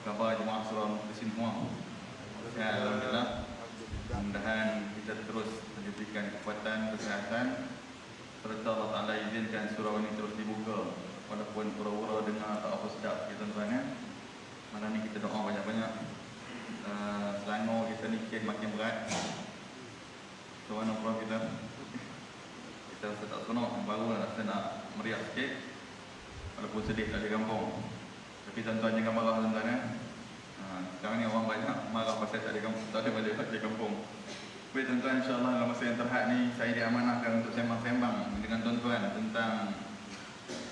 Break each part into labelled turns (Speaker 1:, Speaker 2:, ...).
Speaker 1: khabar jemaah surau Muslimin semua? Sehat alhamdulillah. Mudah-mudahan kita terus diberikan kekuatan, kesihatan serta Allah Ta'ala izinkan surau ini terus dibuka walaupun pura-pura dengar tak apa sedap kita tuan-tuan ya. Malam ni kita doa banyak-banyak. Selangor kita ni makin berat. Tuan orang kita rasa tak seronok, baru rasa nak meriah sikit walaupun sedih tak ada kampung. Tapi tuan-tuan jangan marah tuan-tuan ya. Sekarang ni orang banyak marah pasal tak ada kampung, tak ada balik tak ada kampung. Baik tuan-tuan, insyaAllah dalam masa yang terhad ni saya diamanahkan untuk sembang-sembang dengan tuan-tuan tentang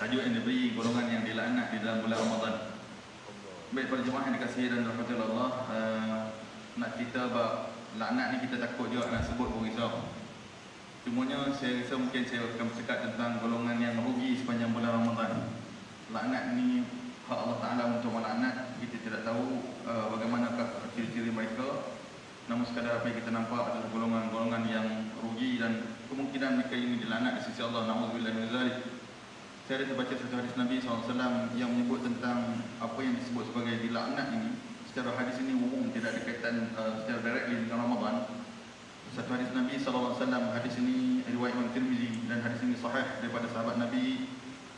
Speaker 1: tajuk yang diberi golongan yang dilaknat di dalam bulan Ramadan. Baik para jemaah yang dikasihi dan dirahmati Allah, nak cerita bab laknat ni kita takut juga nak sebut pun risau. Cumanya saya rasa mungkin saya akan bercakap tentang golongan yang rugi sepanjang bulan Ramadan. Laknat ni hak Allah Ta'ala untuk melaknat. Kita tidak tahu bagaimanakah ciri-ciri mereka. Namun sekadar apa yang kita nampak adalah golongan-golongan yang rugi dan kemungkinan mereka ini dilaknat di sisi Allah. Na'udzubillah min dzalik. Saya ada terbaca satu hadis Nabi SAW yang menyebut tentang apa yang disebut sebagai dilaknat ini. Secara hadis ini umum, tidak ada kaitan secara directly dengan Ramadan. Satu hadis Nabi SAW, hadis ini riwayat Imam Tirmizi dan hadis ini sahih daripada sahabat Nabi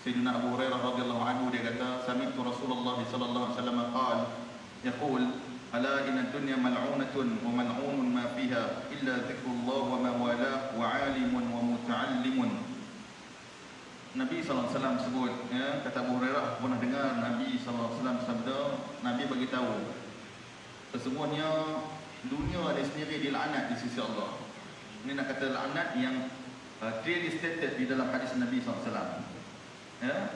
Speaker 1: Sayyidina Abu Hurairah radhiyallahu anhu. Dia kata, sami'tu Rasulullah sallallahu alaihi wasallam qala yaqul ala inna dunya mal'unatun wa mal'unun ma fiha illa dzikrullah wa ma walah wa 'alimun wa muta'allimun. Nabi sallallahu alaihi wasallam sebut ya, kata Abu Hurairah pernah dengar Nabi sallallahu alaihi wasallam sabda, Nabi bagi tahu sesungguhnya dunia ada sendiri dilaknat di sisi Allah. Ini nak kata laknat yang clearly stated di dalam hadis Nabi SAW. Ya?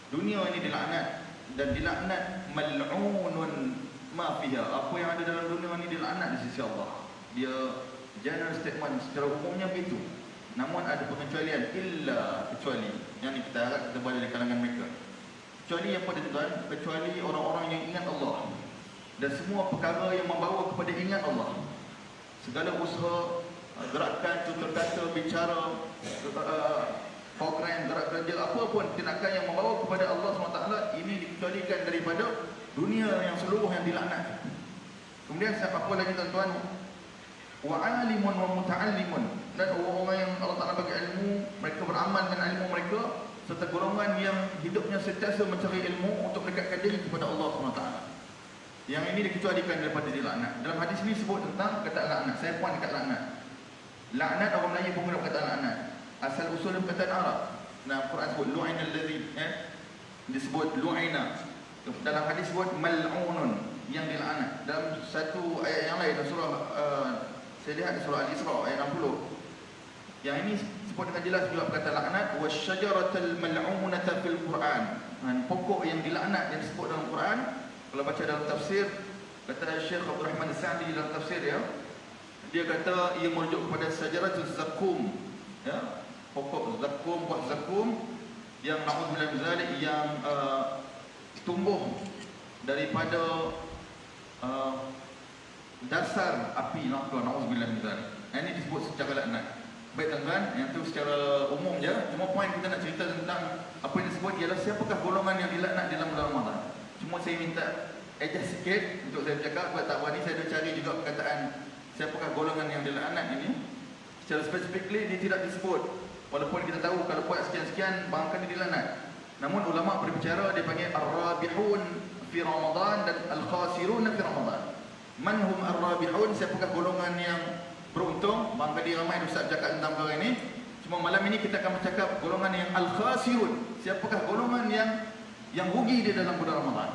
Speaker 1: Dunia ini dilaknat dan dilaknat mal'unun ma fiha. Apa yang ada dalam dunia ini dilaknat di sisi Allah. Dia general statement secara umumnya begitu. Namun ada pengecualian, illa kecuali yang kita harap kita berada di kalangan mereka. Kecuali apa dia tuan? Kecuali orang-orang yang ingat Allah dan semua perkara yang membawa kepada ingat Allah. Segala usaha, gerakan, tutur kata, bicara, program, gerak kerja, apa pun tindakan yang membawa kepada Allah SWT, ini dikecualikan daripada dunia yang seluruh yang dilaknat. Kemudian siapa apa lagi tuan-tuan? Wa 'alimun wa muta'allimun. Dan orang-orang yang Allah Ta'ala bagi ilmu, mereka beramal dengan ilmu mereka, serta golongan yang hidupnya sentiasa mencari ilmu untuk mendekatkan diri kepada Allah SWT. Yang ini dikecualikan daripada dilaknat. Dalam hadis ini sebut tentang kata laknat. Saya puan dekat laknat. Laknat orang Melayu pun guna kata laknat. Asal usul perkataan Arab. Nah, Quran sebut lu'ina allazi, disebut lu'ina. Dalam hadis sebut mal'unun, yang dilaknat. Dalam satu ayat yang lain dalam surah saya lihat di surah Al-Isra ayat 60. Yang ini sebut dengan jelas juga perkataan laknat, wasyajaratal mal'unata fil Quran. Pokok yang dilaknat yang disebut dalam Quran. Kalau baca dalam tafsir, kata Syekh Abdul Rahman As-Sa'di dalam tafsir dia kata ia merujuk kepada sajaratul zakum, ya, pokok zakum, buah zakum yang na'udzubillah min zalik, yang tumbuh daripada dasar api neraka, na'udzubillah min zalik. Ini disebut secara laknat. Baik tuan-tuan, yang tu secara umum je. Cuma poin kita nak cerita tentang apa yang disebut ialah siapakah golongan yang dilaknat dalam bulan Ramadan. Cuma saya minta adjust sikit untuk saya bercakap. Sebab tak berani saya dah cari juga perkataan siapakah golongan yang dilaknat ini. Secara specifically dia tidak disebut. Walaupun kita tahu kalau buat sekian-sekian barangkali dilaknat. Namun ulama berbicara, dia panggil ar-rabihun fi Ramadan dan al-khasirun fi Ramadan. Man hum ar-rabihun, siapakah golongan yang beruntung? Barangkali ramai ustaz bercakap tentang perkara ini. Cuma malam ini kita akan bercakap golongan yang al-khasirun. Siapakah golongan yang rugi di dalam bulan Ramadan.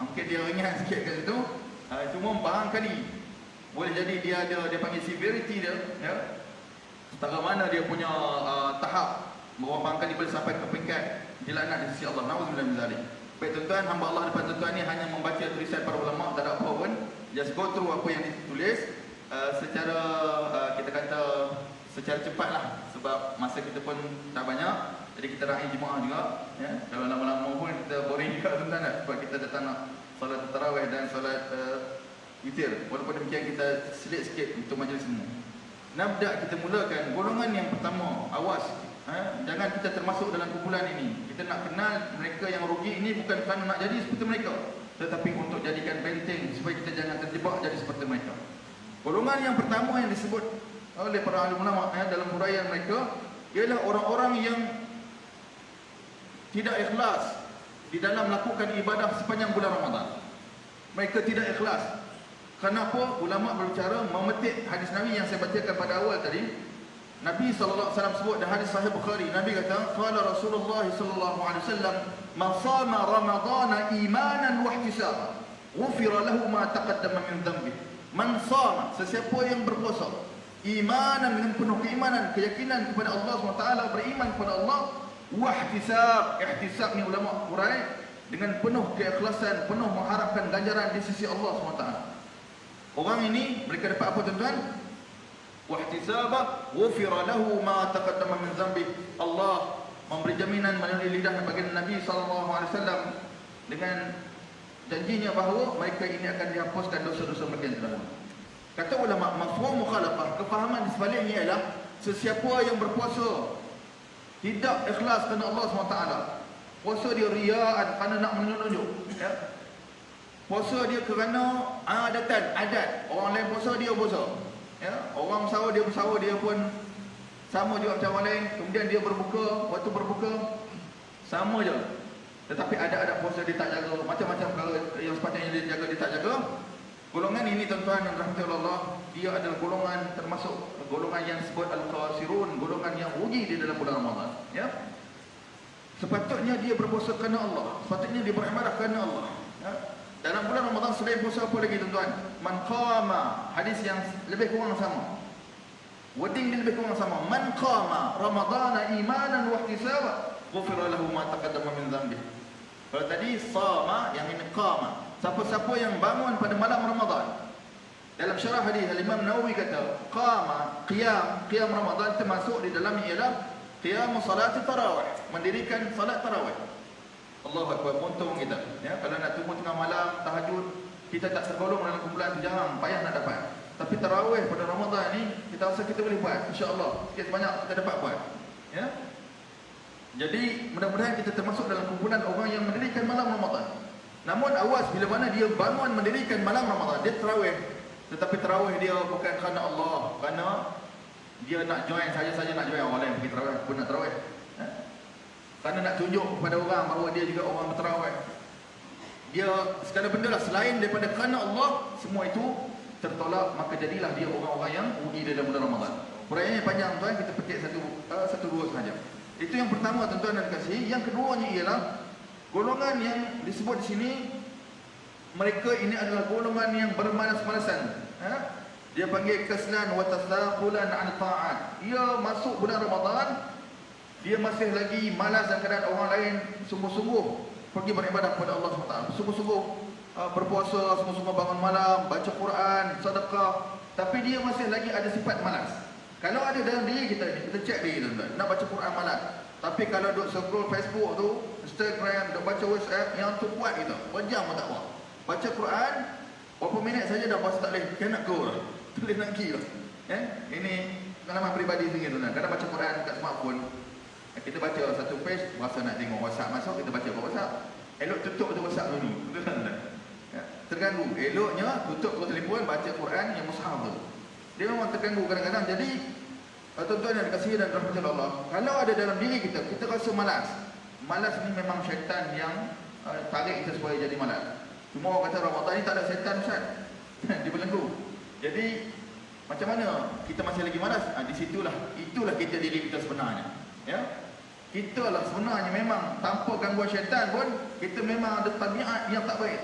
Speaker 1: Mungkin dia ringan sikit kat situ. Cuma barangkali boleh jadi dia panggil severity dia, ya. Setara mana dia punya tahap, bahawa barangkali boleh sampai ke peringkat dilaknat di sisi Allah. Na'udzubillah min zalik. Baik tuan-tuan, hamba Allah depan tuan-tuan ni hanya membaca tulisan para ulama, tak ada apa pun. Just go through apa yang ditulis secara kita kata secara cepatlah, sebab masa kita pun tak banyak. Jadi kita raih jemaah juga, ya. Kalau lama-lama pun kita boring juga tuan-tuan, sebab kita datang nak solat tarawih dan solat witir. Walaupun demikian kita selit sikit untuk majlis semua. Nabda, kita mulakan golongan yang pertama. Awas, Jangan kita termasuk dalam kumpulan ini. Kita nak kenal mereka yang rugi ini bukan kerana nak jadi seperti mereka, tetapi untuk jadikan benteng supaya kita jangan terjebak jadi seperti mereka. Golongan yang pertama yang disebut oleh para alim ulama dalam huraian mereka ialah orang-orang yang tidak ikhlas di dalam melakukan ibadah sepanjang bulan Ramadan. Mereka tidak ikhlas. Kenapa? Ulama berbicara memetik hadis Nabi yang saya bacakan pada awal tadi. Nabi sallallahu alaihi wasallam sebut dalam hadis sahih Bukhari, Nabi kata, qala Rasulullah sallallahu alaihi wasallam, "Man shama Ramadhana imanan wa ihtisaban, ghufira lahu ma taqaddama min dhanbi." Man shama, sesiapa yang berpuasa imanan, dengan penuh keimanan, keyakinan kepada Allah SWT, beriman kepada Allah, wa ihtisab. Ihtisab ni ulama hurai dengan penuh keikhlasan, penuh mengharapkan ganjaran di sisi Allah SWT. Orang ini mereka dapat apa tuan-tuan? Wahtisaba ghufira lahu ma taqaddama min dhanbi. Allah memberi jaminan melalui lidah baginda Nabi sallallahu alaihi wasallam dengan janjinya bahawa mereka ini akan dihapuskan dosa-dosa mereka yang terdahulu. Kata ulama, mafhum mukhalafah, kefahaman di sebaliknya ialah sesiapa yang berpuasa tidak ikhlas kerana Allah SWT, puasa dia riyaan kerana nak menunjuk, ya. Puasa dia kerana adat, orang lain puasa dia puasa, ya. Orang sahur dia bersahur, dia pun sama juga macam orang lain. Kemudian dia berbuka, waktu berbuka sama je, tetapi ada puasa dia tak jaga, macam-macam kalau yang sepatutnya dia jaga dia tak jaga. Golongan ini tuan-tuan yang dirahmati Allah, dia adalah golongan termasuk golongan yang disebut al-khasirun, golongan yang rugi di dalam bulan Ramadan, ya. Sepatutnya dia berpuasa kerana Allah, sepatutnya dia beribadah kerana Allah, ya. Dalam bulan Ramadan selain puasa apa lagi tuan-tuan? Man qama, hadis yang lebih kurang sama, wording dia lebih kurang sama. Man qama Ramadana imanan wa ihtisaban, ghufira lahu ma taqaddama min dhanbi. Kalau tadi sama, yang ini qama. Siapa-siapa yang bangun pada malam Ramadan. Dalam syarah hadis Imam Nawawi kata, qama, qiyam Ramadan termasuk di dalamnya ialah qiyam salat tarawih, mendirikan salat tarawih. Allahu akbar, untung kita, ya. Kalau nak tunggu tengah malam tahajud, kita tak tergolong dalam kumpulan tu, jangan payah nak dapat. Tapi tarawih pada Ramadan ni kita rasa kita boleh buat, insya-Allah. Sikit banyak kita dapat buat, ya. Jadi mudah-mudahan kita termasuk dalam kumpulan orang yang mendirikan malam Ramadan. Namun awas, bila mana dia bangun mendirikan malam Ramadan, dia tarawih, tetapi tarawih dia bukan kerana Allah, kerana dia nak join saja nak join orang lain pergi tarawih, pun nak tarawih, ya. Kerana nak tunjuk kepada orang bahawa dia juga orang bertarawih. Dia segala benda lah selain daripada kerana Allah, semua itu tertolak, maka jadilah dia orang-orang yang rugi dalam bulan Ramadan. Huraiannya panjang tuan, kita petik satu dua sahaja. Itu yang pertama tuan-tuan dan kasih. Yang keduanya ialah golongan yang disebut di sini, mereka ini adalah golongan yang bermalas-malasan, ha? Dia panggil kaslan wa tasdaqulan an ta'at. Ia masuk bulan Ramadan, dia masih lagi malas dan keadaan orang lain sungguh-sungguh pergi beribadah kepada Allah SWT, sungguh-sungguh berpuasa, sungguh-sungguh bangun malam, baca Quran, sedekah, tapi dia masih lagi ada sifat malas. Kalau ada dalam diri kita ni, kita cek diri tuan-tuan, nak baca Quran malas. Tapi kalau duk scroll Facebook tu, Instagram, duk baca WhatsApp, yang tu kuat kita, berjam pun tak buat. Baca Quran, berapa minit saja dah puasa tak boleh, kena go lah, tak boleh nak pergi lah, ya? Ini pengalaman peribadi sendiri tuan-tuan. Kadang baca Quran kat smartphone, kita baca satu page, rasa nak tengok WhatsApp masuk, kita baca kat WhatsApp. Elok tutup tu WhatsApp dulu, ya, terganggu. Eloknya tutup telefon, baca Quran yang mushaf tu. Dia memang terganggu kadang-kadang. Jadi tuan-tuan yang dikasihi dan dirahmati Allah, kalau ada dalam diri kita, kita rasa malas. Malas ni memang syaitan yang tarik kita supaya jadi malas. Cuma orang kata Ramadan ni tak ada syaitan, Ustaz. Dibelenggu. Jadi macam mana kita masih lagi malas? Itulah kita diri kita sebenarnya, ya. Kita lah sebenarnya memang tanpa gangguan syaitan pun kita memang ada tabiat yang tak baik.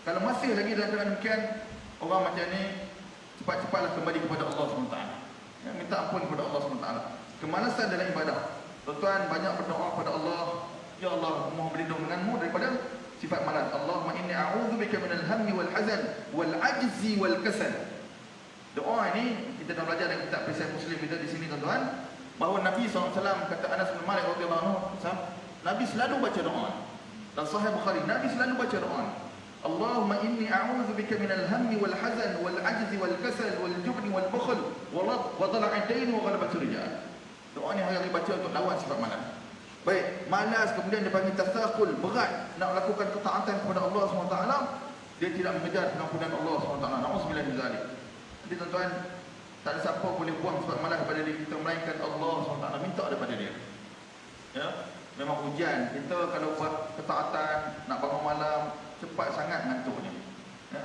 Speaker 1: Kalau masih lagi dalam keadaan demikian, orang macam ni cepat-cepatlah kembali kepada Allah SWT, ya, minta ampun kepada Allah SWT. Kemalasan dalam ibadah, tuan-tuan banyak berdoa kepada Allah, ya Allah, mohon berlindung denganmu daripada sifat malas. Allahumma inni a'udzubika minal hammi wal hazan wal ajzi wal kasal. Doa ini kita dah belajar dalam kitab Perisai Muslim kita di sini tuan-tuan, bahawa Nabi SAW kata Anas bin Malik radhiyallahu anhu, Nabi selalu baca doa. Dan Sahih Bukhari, Nabi selalu baca doa. Allahumma inni a'udzubika minal hammi wal hazan wal ajzi wal kasal wal jubni wal bukhl wa dhala'id dain wa ghalabatir rijal. Doa ni hari-hari baca untuk lawan sifat malas. Baik, malas kemudian dia panggil tasakul, berat nak melakukan ketaatan kepada Allah SWT. Dia tidak mengejar pengampunan Allah SWT. Na'udzubillah min zalik. Jadi tuan-tuan, tak ada siapa boleh buang sifat malas pada diri kita melainkan Allah SWT. Minta daripada dia. Ya, memang ujian kita kalau buat ketaatan, nak bangun malam, cepat sangat ngantuknya. Ya,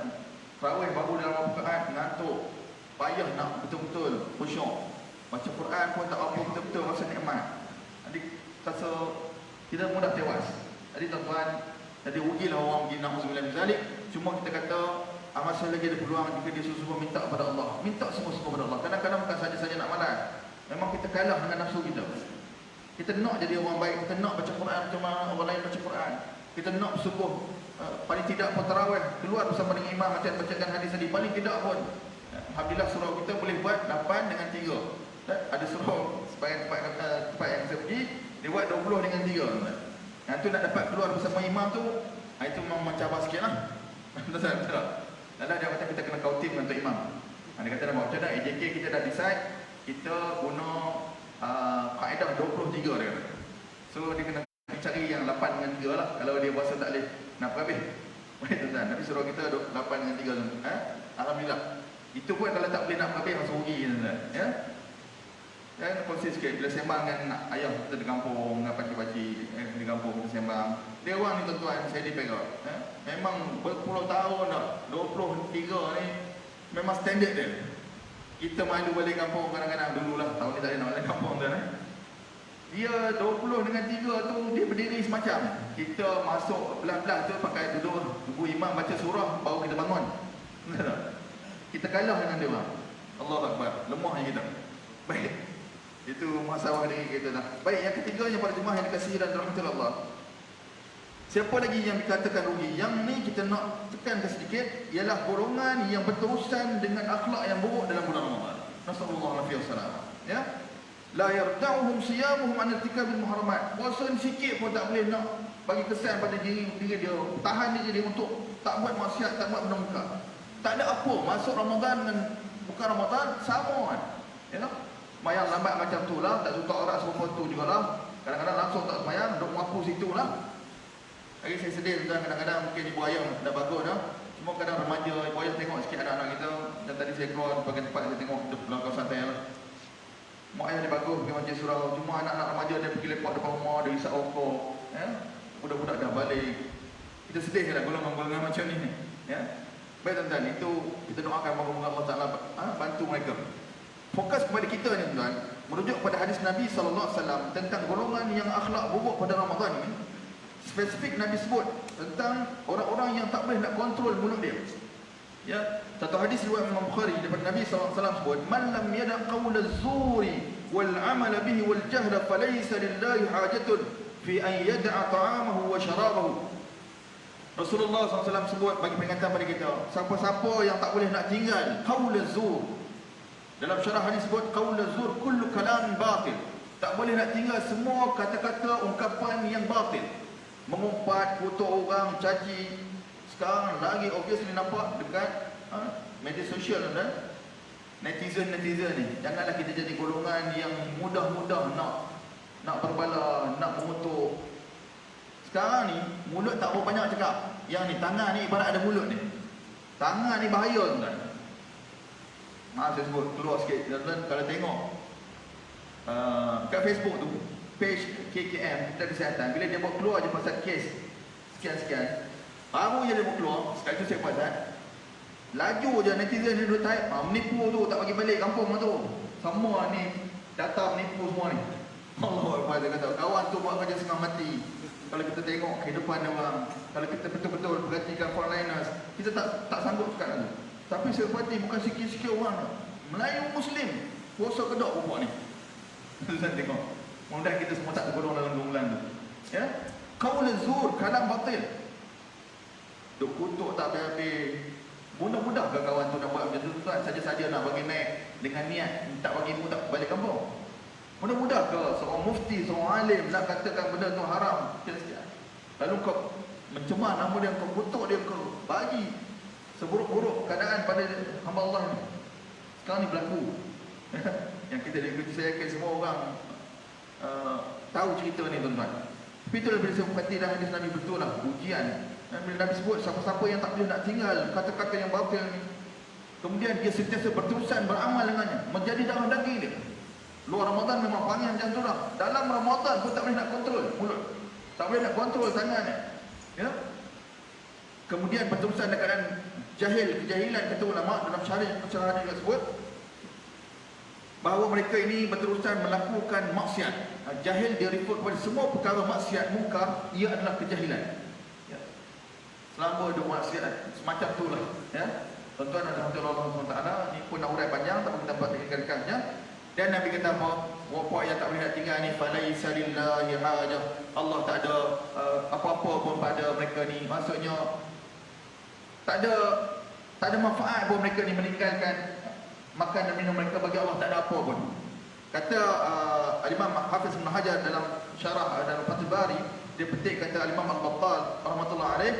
Speaker 1: tarawih baru dalam rakaat ngantuk, payah nak betul-betul khusyuk. Baca Quran pun tak apa, betul-betul rasa nikmat. Jadi rasa kita mudah tewas. Jadi tuan-tuan, jadi rugilah orang pergi na'udzubillah min zalik. Cuma kita kata masih lagi ada peluang jika dia sungguh minta kepada Allah. Minta semua-semua kepada Allah. Kadang-kadang bukan saja-saja nak malas. Memang kita kalah dengan nafsu kita. Kita nak jadi orang baik, kita nak baca Quran macam mana orang lain baca Quran. Kita nak bersubuh, paling tidak pun tarawih, keluar bersama dengan imam macam bacakan hadis tadi. Paling tidak pun, alhamdulillah surau kita boleh buat 8 dengan 3. Ada surau tempat yang kita pergi, dia buat 20 dengan 3. Yang tu nak dapat keluar bersama imam tu, itu memang mencabar sikit lah. Betul tak? Dalam dia kata kita kena kautim dengan Tok Imam. Dia kata macam mana AJK kita dah decide, kita guna kaedah 23 dia kata. So dia kena cari yang 8 dengan 3 lah. Kalau dia rasa tak boleh nak habis. Baik tuan-tuan, tapi suruh kita 8 dengan 3. Alhamdulillah. Itu pun kalau tak boleh nak habis masuk rugi tuan-tuan. Ya. Dan kongsi sikit bila sembang dengan ayah kita di kampung, dengan pakcik-pakcik di kampung kita sembang. Dia orang ni tuan-tuan, saya dipegang. Memang berpuluh tahun dah, 23 ni memang standard dia. Kita malu balik kampung kadang-kadang, dululah tahun ni tak ada nak balik kampung tuan. Dia 20 dengan 3 tu dia berdiri semacam. Kita masuk belah-belah tu pakai duduk, ibu imam baca surah baru kita bangun. Kita kalah dengan dia orang. Allahu Akbar, lemahnya kita. Baik. Itu masalah diri kita dah. Baik, yang ketiganya para jemaah yang dikasihi dan dirahmati Allah. Siapa lagi yang dikatakan rugi? Yang ni kita nak tekankan sedikit, ialah golongan yang berterusan dengan akhlak yang buruk dalam bulan Ramadan. Nasallallahu alaihi wasallam. Ya. La yarda'uhum siyamuhum an irtikabil muharramat. Puasa ni sikit pun tak boleh nak bagi kesan pada diri dia, tahan diri dia untuk tak buat maksiat, tak buat benda munkar. Tak ada apa, masuk Ramadan dengan bukan Ramadan sama kan. Ya. Semayang lambat macam tu lah, tak suka orang semua tu jugalah. Kadang-kadang langsung tak semayang, duduk mengaku situ lah. Lagi saya sedih tuan, kadang-kadang mungkin ibu ayah dah bagus dah. Cuma kadang remaja, ibu ayah tengok sikit anak-anak kita. Dan tadi saya keluar di bagian tempat, saya tengok duduk belakang santai lah. Mak ayah dia bagus pergi majlis surau. Cuma anak-anak remaja dia pergi lepak depan rumah, dia isap rokok. Ya? Budak-budak dah balik. Kita sedih lah golongan-golongan macam ni. Ya? Baik tuan-tuan, itu kita doakan moga-moga Allah Ta'ala bantu mereka. Fokus kepada kita ni tuan, merujuk pada hadis Nabi SAW tentang golongan yang akhlak buruk pada Ramadan ni. Spesifik Nabi sebut tentang orang-orang yang tak boleh nak kontrol mulut dia. Ya, satu hadis riwayat Imam Bukhari daripada Nabi SAW sebut, "Man lam yada' qawla az-zuri wal 'amala bihi wal jahla falaysa lillahi hajatun fi an yada'a ta'amahu wa syarabahu." Rasulullah SAW sebut bagi peringatan pada kita, siapa-siapa yang tak boleh nak tinggal qawl az-zur. Dalam syarah hadis sebut qaul az-zur kullu kalam batil. Tak boleh nak tinggal semua kata-kata ungkapan yang batil. Mengumpat, kutuk orang, caci. Sekarang lagi obviously nampak dekat media sosial kan. Netizen ni. Janganlah kita jadi golongan yang mudah-mudah nak berbala, nak mengutuk. Sekarang ni mulut tak berapa banyak cakap. Yang ni tangan ni ibarat ada mulut ni. Tangan ni bahaya tuan. Maaf saya sebut keluar sikit dan kalau tengok kat Facebook tu page KKM Kita Kesihatan, bila dia buat keluar je pasal kes sekian-sekian, baru je dia buat keluar, sekali tu saya perasan laju je netizen ni duduk type menipu tu, tak bagi balik kampung tu, semua ni data menipu semua ni. Allah Akbar, dia kata kawan tu buat kerja setengah mati. Kalau kita tengok kehidupan dia orang, kalau kita betul-betul perhatikan foreigners, kita tak sanggup cakap tu. Tapi saya perhati bukan sikit-sikit orang Melayu Muslim puasa kedok buat ni. Tuan tengok. Mudah kita semua tak tergolong dalam 2 bulan tu. Ya? Qaul az-zur, kalam batil. Duk kutuk tak habis-habis. Mudah-mudah ke kawan tu nak buat macam tu tuan, saja-saja nak bagi naik dengan niat tak bagi mu tak balik kampung. Mudah-mudah ke seorang mufti, seorang alim nak katakan benda tu haram. Lalu kau mencemar nama dia, kau kutuk dia, kau bagi seburuk-buruk keadaan pada hamba Allah ni. Sekarang ni berlaku. Yang kita saya yakin semua orang
Speaker 2: tahu cerita ni tuan-tuan. Tapi itulah bila saya berkata dalam hadis Nabi, betul lah ujian. Dan bila Nabi sebut siapa-siapa yang tak boleh nak tinggal kata-kata yang batil ni, kemudian dia sentiasa berterusan beramal dengannya, menjadi darah daging dia. Luar Ramadan memang panggil macam tu lah. Dalam Ramadan pun tak boleh nak kontrol mulut, tak boleh nak kontrol tangan ni, ya. Kemudian berterusan dalam keadaan kejahilan, kata ulama dalam syarah pencerahan juga sebut bahawa mereka ini berterusan melakukan maksiat. Jahil dia refer kepada semua perkara maksiat mungkar, ia adalah kejahilan, ya. Selama dia maksiat semacam itulah, ya. Tuan-tuan dan puan-puan Allah SWT, ni pun nak urai panjang, tak boleh kita buat ringkas-ringkasnya. Dan Nabi kata apa? Wapok yang tak boleh nak tinggal ni, falaisa lillahi hajah, Allah tak ada apa-apa pun pada mereka ni. Maksudnya tak ada manfaat pun mereka ni meninggalkan makan dan minum mereka, bagi Allah tak ada apa pun. Kata Imam Hafiz Ibn Hajar dalam syarah dalam Fathul Bari, dia petik kata Imam Al-Battal rahmatullah alaih,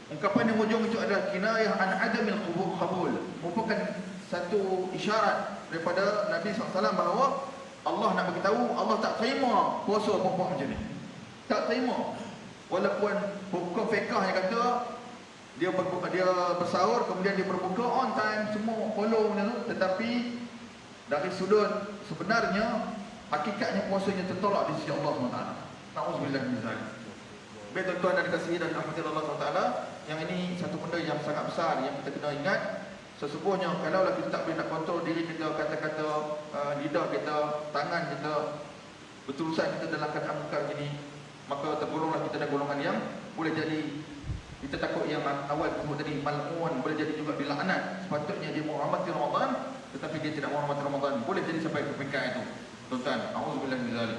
Speaker 2: ungkapan yang hujung itu adalah kinayah an adamil qabul, merupakan satu isyarat daripada Nabi SAW bahawa Allah nak beritahu Allah tak terima puasa puan-puan macam ni. Tak terima. Walaupun hukum fiqh yang kata dia bersahur kemudian dia berbuka on time, semua follow macam tu, tetapi dari sudut sebenarnya hakikatnya puasanya tertolak di sisi Allah SWT. Na'udzubillah min zalik. Baik tuan-tuan dan dikasihi dan rahmati Allah SWT, yang ini satu benda yang sangat besar yang kita kena ingat. Sesungguhnya kalaulah kita tak boleh nak kontrol diri kita, kata-kata, lidah kita, tangan kita, berurusan kita dalam keadaan mungkar gini, maka tergolonglah kita dalam golongan yang boleh jadi, kita takut yang awal sebut tadi, mal'un, boleh jadi juga dilaknat. Sepatutnya dia menghormati Ramadan, tetapi dia tidak menghormati Ramadan, boleh jadi sampai ke peringkat itu. Tuan-tuan, a'udzubillah min zalik.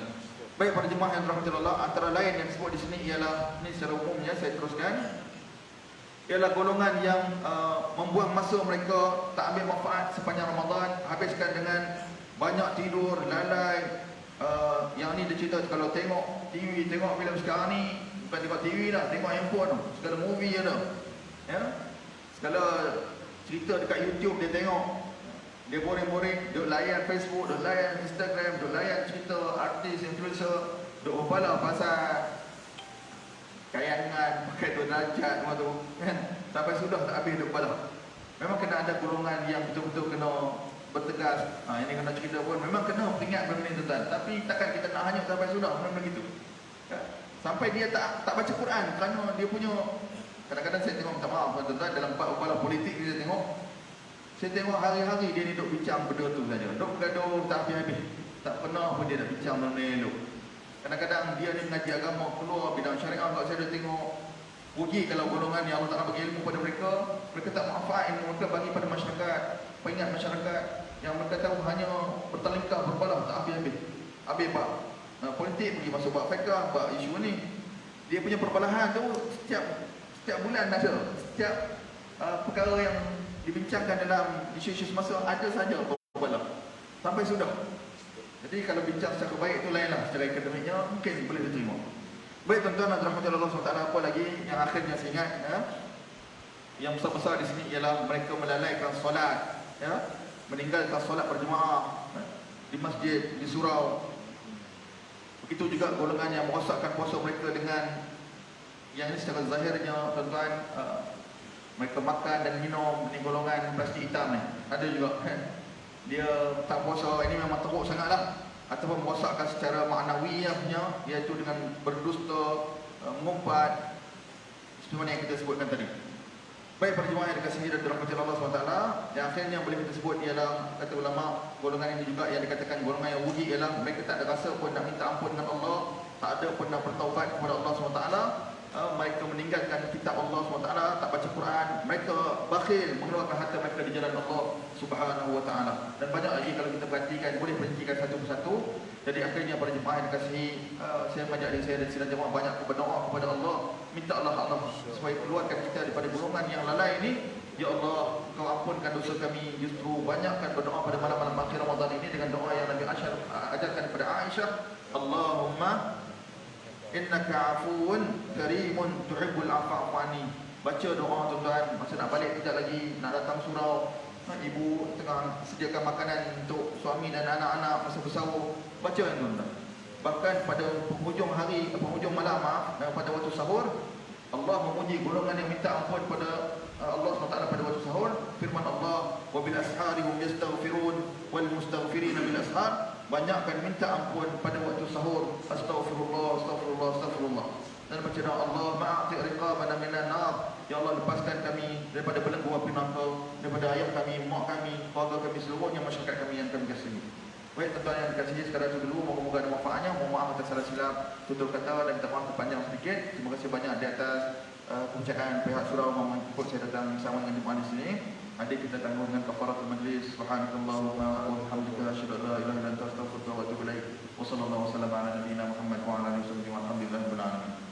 Speaker 2: Baik para jemaah yang dirahmati Allah, antara lain yang disebut di sini ialah, ini secara umumnya saya teruskan, ialah golongan yang membuang masa mereka, tak ambil manfaat sepanjang Ramadan, habiskan dengan banyak tidur, lalai. Yang ni dia cerita kalau tengok TV, tengok filem sekarang ni, bukan tengok TV dah, tengok handphone tu, segala movie ada, ya. Segala cerita dekat YouTube dia tengok. Dia boring-boring, duk layan Facebook, duk layan Instagram, duk layan cerita artis, influencer, duk berbalah pasal kayangan, pakai 2 derajat semua tu, kan? Sampai sudah tak habis duk balah. Memang kena ada golongan yang betul-betul kena bertegas. Ini kena cerita pun, memang kena peringat benda ni tuan. Tapi takkan kita nak hanyut sampai sudah benda begitu, ya? Sampai dia tak baca Quran kerana dia punya, kadang-kadang saya tengok, minta maaf tuan-tuan, dalam bab politik saya tengok hari-hari dia ni duk bincang benda tu saja, duk bergaduh tak habis-habis, tak pernah pun dia nak bincang benda elok. Kadang-kadang dia ni mengaji agama, keluar bidang syariah, kalau saya dah tengok, puji kalau golongan yang Allah Ta'ala bagi ilmu pada mereka, mereka tak manfaat ilmu mereka bagi pada masyarakat, peringat masyarakat, yang mereka tahu hanya bertelingkah, berbalah, tak habis-habis. Habis bab politik, pergi masuk bab fiqh, bab isu ni. Dia punya perbalahan tu setiap bulan ada, setiap perkara yang dibincangkan dalam isu-isu semasa ada saja berbalah, sampai sudah. Jadi kalau bincang secara baik itu lainlah, secara akademiknya mungkin boleh diterima. Baik tuan-tuan dan rahmati Allah SWT, apa lagi yang akhirnya saya ingat, ya? Yang besar-besar di sini ialah mereka melalaikan solat, ya? Meninggalkan solat berjemaah, ya? Di masjid, di surau. Begitu juga golongan yang merosakkan puasa mereka dengan, yang ini secara zahirnya tuan-tuan, mereka makan dan minum, ini golongan plastik hitam ni. Ada juga, kan? Dia tak puasa, ini memang teruk sangatlah. Ataupun merosakkan secara maknawiyahnya, iaitu dengan berdusta, mengumpat, seperti mana yang kita sebutkan tadi. Baik para jemaah yang dikasihi dan dirahmati Allah SWT, yang akhirnya yang boleh kita sebut ialah, kata ulama, golongan ini juga yang dikatakan golongan yang rugi ialah mereka tak ada rasa pun nak minta ampun dengan Allah, tak ada pun nak bertaubat kepada Allah SWT. Mereka meninggalkan kitab Allah SWT, tak baca Quran, mereka bakhil mengeluarkan harta mereka di jalan Allah Subhanahu wa ta'ala. Dan banyak lagi kalau kita perhatikan, boleh perincikan satu persatu. Jadi akhirnya para jemaah yang dikasihi, saya mengajak diri saya dan sidang jemaah banyak berdoa kepada Allah, minta Allah supaya keluarkan kita daripada golongan yang lalai ini. Ya Allah, Kau ampunkan dosa kami. Justru banyakkan berdoa pada malam-malam akhir Ramadan ini dengan doa yang Nabi ajarkan kepada Aisyah, Allahumma innaka afuun karimun tuhibbul afwa fani. Baca doa tuan-tuan, masa nak balik kejap lagi, nak datang surau, ibu tengah sediakan makanan untuk suami dan anak-anak masa bersahur, baca yang tuan-tuan. Bahkan pada penghujung hari, penghujung malam, pada waktu sahur, Allah memuji golongan yang minta ampun pada Allah SWT pada waktu sahur. Firman Allah, wa bil ashari hum yastaghfirun wal mustaghfirina bil ashar. Banyakkan minta ampun pada waktu sahur. Astaghfirullah, astaghfirullah, astaghfirullah. Dan baca doa Allah, ma'ati riqabana minan nar. Ya Allah, lepaskan kami daripada belenggu api neraka, daripada ayah kami, mak kami, keluarga kami seluruhnya, masyarakat kami yang kami kasihi. Baik tuan-tuan yang dikasihi, sekadar itu dulu. Moga-moga ada manfaatnya. Mohon maaf atas salah silap, tutur kata dan minta maaf kepanjang sedikit. Terima kasih banyak di atas kebijakan pihak surau menjemput saya datang bersama dengan jemaah di sini. Adik kita tanggung dengan kafaratul majlis. Subhanakallahumma wa bihamdika asyhadu an la ilaha illa anta astaghfiruka wa atubu ilaik. Wassallallahu wasallam ala nabiyyina Muhammad wa ala alihi wasallam. Alhamdulillahirabbil alamin.